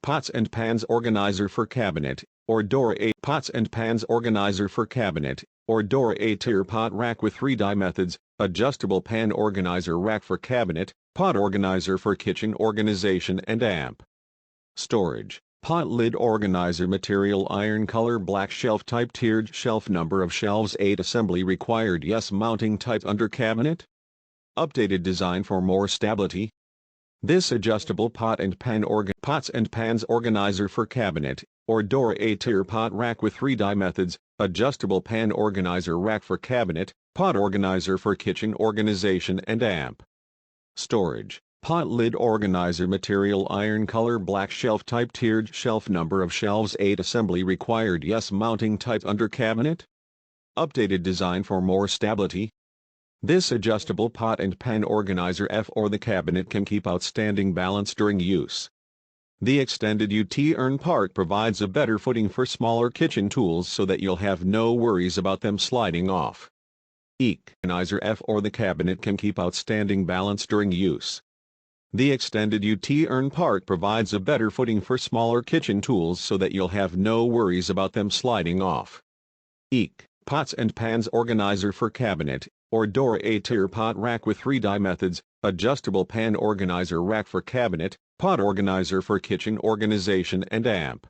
Pots and Pans Organizer for Cabinet, ORDORA A. Pots and Pans Organizer for Cabinet, ORDORA A tier pot rack with 3D methods, adjustable pan organizer rack for cabinet, pot organizer for kitchen organization and amp. Storage. Pot lid organizer material iron color black shelf type tiered shelf number of shelves 8 assembly required yes mounting type under cabinet. Updated design for more stability. This adjustable pots and pans organizer for cabinet, ORDORA A tier pot rack with 3D methods, adjustable pan organizer rack for cabinet, pot organizer for kitchen organization and amp. Storage. Pot lid organizer material iron color black shelf type tiered shelf number of shelves 8 assembly required yes mounting type under cabinet. Updated design for more stability. This adjustable pot and pan organizer for the cabinet can keep outstanding balance during use. The extended U-turn part provides a better footing for smaller kitchen tools so that you'll have no worries about them sliding off. Organizer for the cabinet can keep outstanding balance during use. The extended U-turn part provides a better footing for smaller kitchen tools so that you'll have no worries about them sliding off. Pots and Pans Organizer for Cabinet, ORDORA A tier pot rack with 3D methods, adjustable pan organizer rack for cabinet, pot organizer for kitchen organization and amp.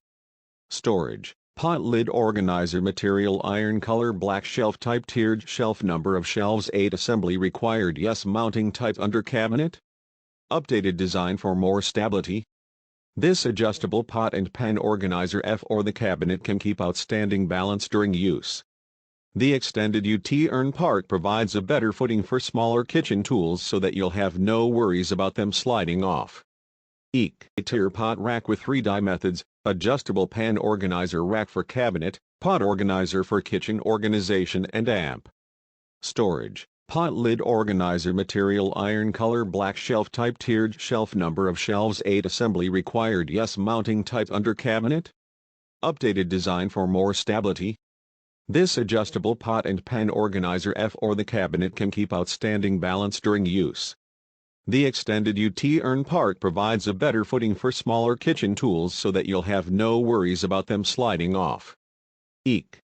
Storage. Pot lid organizer material iron color black shelf type tiered shelf number of shelves 8 assembly required yes mounting type under cabinet. Updated design for more stability. This adjustable pot and pan organizer for the cabinet can keep outstanding balance during use. The extended U-turn part provides a better footing for smaller kitchen tools so that you'll have no worries about them sliding off. Tier pot rack with 3D methods, adjustable pan organizer rack for cabinet, pot organizer for kitchen organization and amp. Storage. Pot lid organizer material iron color black shelf type tiered shelf number of shelves 8 assembly required yes mounting type under cabinet. Updated design for more stability. This adjustable pot and pan organizer for the cabinet can keep outstanding balance during use. The extended U-turn part provides a better footing for smaller kitchen tools so that you'll have no worries about them sliding off.